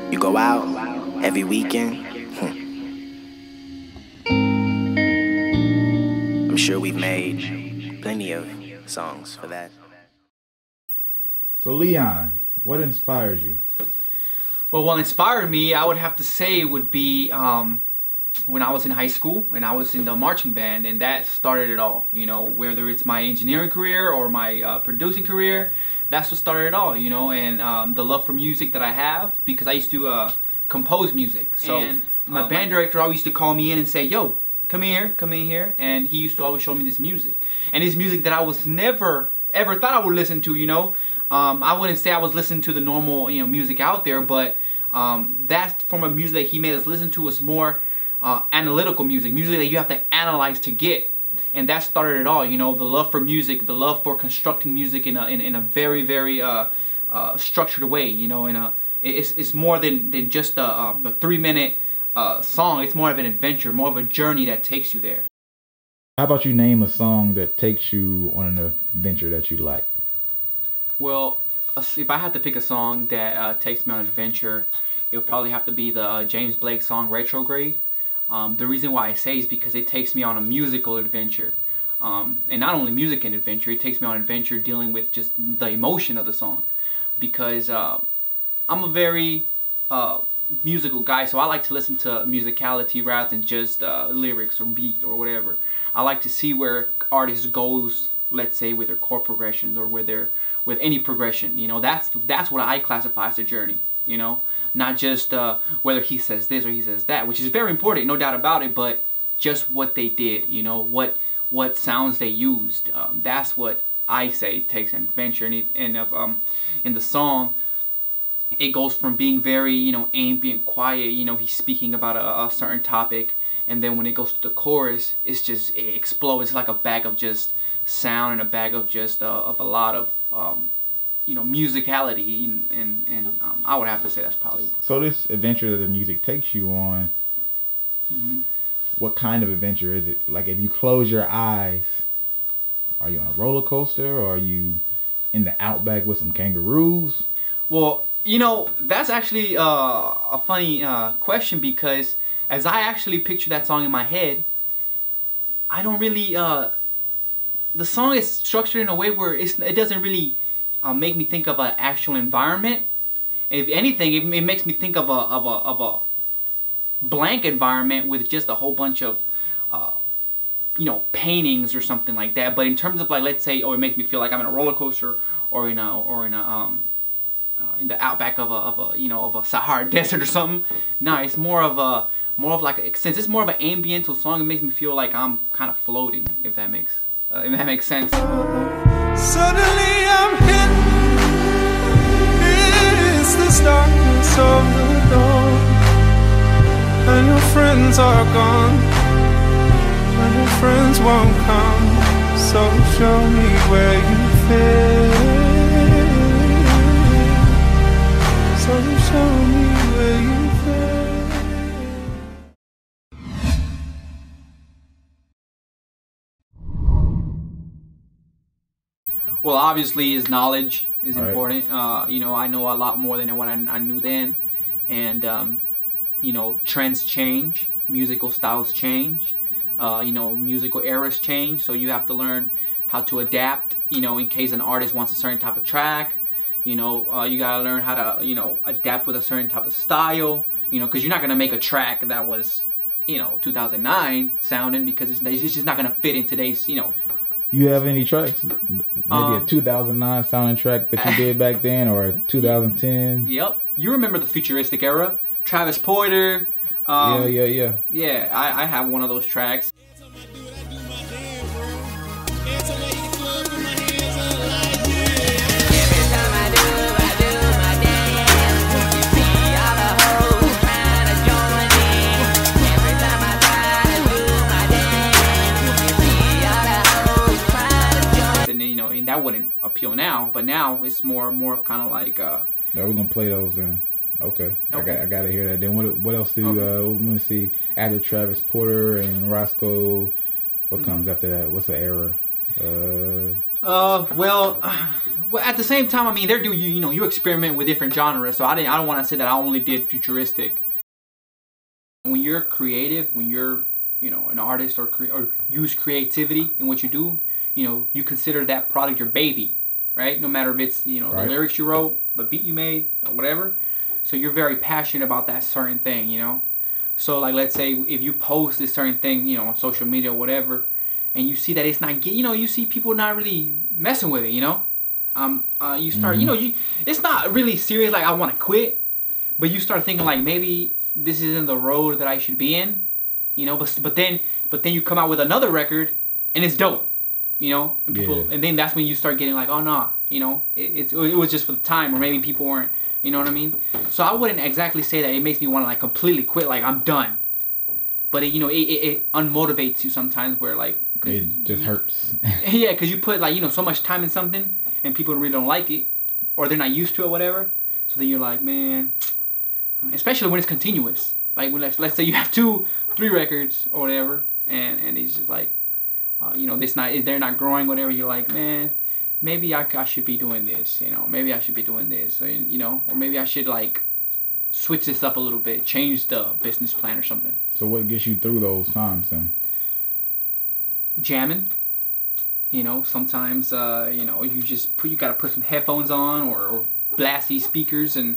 You go out every weekend. I'm sure we've made plenty of songs for that. So Leon, what inspires you? Well, what inspired me, I would have to say, would be when I was in high school and I was in the marching band, and that started it all. You know, whether it's my engineering career or my producing career, that's what started it all. You know, and the love for music that I have, because I used to compose music. So and my band director always used to call me in and say, "Yo, come in here," and he used to always show me this music, and this music that I was never ever thought I would listen to. You know. I wouldn't say I was listening to the normal, music out there, but that form of music that he made us listen to was more analytical music that you have to analyze to get, and that started it all. You know, the love for music, the love for constructing music in a very structured way. You know, it's more than just a 3-minute song. It's more of an adventure, more of a journey that takes you there. How about you name a song that takes you on an adventure that you like? Well, if I had to pick a song that takes me on an adventure, it would probably have to be the James Blake song Retrograde. The reason why I say is because it takes me on a musical adventure. And not only music and adventure, it takes me on an adventure dealing with just the emotion of the song. Because I'm a very musical guy, so I like to listen to musicality rather than just lyrics or beat or whatever. I like to see where artists goes, let's say, with their chord progressions or with any progression. You know, that's what I classify as a journey. You know, not just whether he says this or he says that, which is very important, no doubt about it, but just what they did. You know, what sounds they used. That's what I say takes an adventure. And in the song, it goes from being very ambient, quiet. You know, he's speaking about a certain topic, and then when it goes to the chorus, it explodes. It's like a bag of just sound and a bag of just of a lot of musicality, and I would have to say that's probably. So this adventure that the music takes you on, what kind of adventure is it? Like, if you close your eyes, are you on a roller coaster, or are you in the outback with some kangaroos? Well, that's actually a funny question, because as I actually picture that song in my head, I don't really the song is structured in a way where it doesn't really make me think of an actual environment. If anything, it makes me think of a blank environment with just a whole bunch of paintings or something like that. But in terms of, like, let's say, it makes me feel like I'm in a roller coaster or in the outback of a Sahara desert or something. No, it's more of since it's more of an ambiental song, it makes me feel like I'm kind of floating, if that makes sense. Suddenly I'm hit. It's the darkness of the dawn, and your friends are gone, and your friends won't come. So show me where you fit. So show me where you fit. Well, obviously, his knowledge is All right. important. I know a lot more than what I knew then, and trends change, musical styles change, musical eras change. So you have to learn how to adapt. In case an artist wants a certain type of track, you gotta learn how to adapt with a certain type of style. Because you're not gonna make a track that was 2009 sounding, because it's just not gonna fit in today's You have any tracks? Maybe a 2009 sounding track that you did back then, or a 2010? Yep. You remember the futuristic era? Travis Porter. Yeah. Yeah, I have one of those tracks. And that wouldn't appeal now, but now it's more of kind of like Yeah, we're gonna play those then. Okay. Okay. I gotta hear that. Then what else do Okay. let me see, after Travis Porter and Roscoe, what comes after that? What's the era? Well, at the same time, I mean, they're doing you experiment with different genres. So I don't want to say that I only did futuristic. When you're creative, when you're an artist or use creativity in what you do, you consider that product your baby, right? No matter if it's the lyrics you wrote, the beat you made, or whatever. So you're very passionate about that certain thing, So like, let's say if you post this certain thing, on social media or whatever, and you see that it's not getting, you see people not really messing with it, you start, it's not really serious. Like I want to quit, but you start thinking like maybe this isn't the road that I should be in, But then you come out with another record, and it's dope, And people, and then that's when you start getting like, oh no, it was just for the time, or maybe people weren't, you know what I mean? So I wouldn't exactly say that it makes me want to like completely quit, like I'm done. But it unmotivates you sometimes, where like it just hurts. Yeah, because you put like so much time in something, and people really don't like it, or they're not used to it, whatever. So then you're like, man, especially when it's continuous. Like when let's say you have 2-3 records or whatever, and it's just like, they're not growing, whatever. You're like, man, maybe I should be doing this, Maybe I should be doing this, or maybe I should like switch this up a little bit, change the business plan or something. So what gets you through those times then? Jamming. Sometimes you gotta put some headphones on or blast these speakers and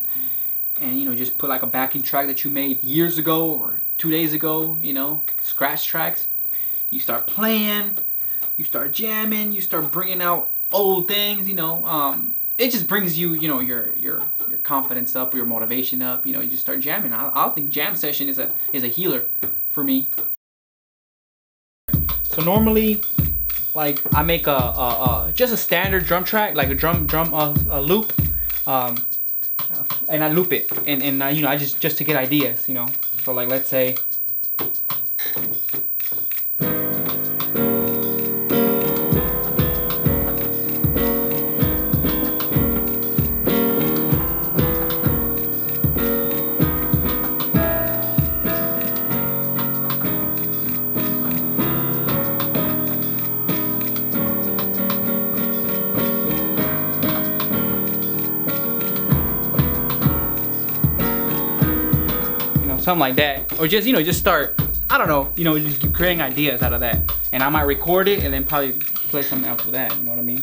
just put like a backing track that you made years ago or 2 days ago, scratch tracks. You start playing, you start jamming, you start bringing out old things, it just brings you, your confidence up, your motivation up, you just start jamming. I think jam session is a healer for me. So normally, like I make just a standard drum track, like a drum loop, and I loop it, and I just to get ideas, So like let's say. Something like that, or just just start, I don't know, just creating ideas out of that, and I might record it and then probably play something else with that, you know what I mean?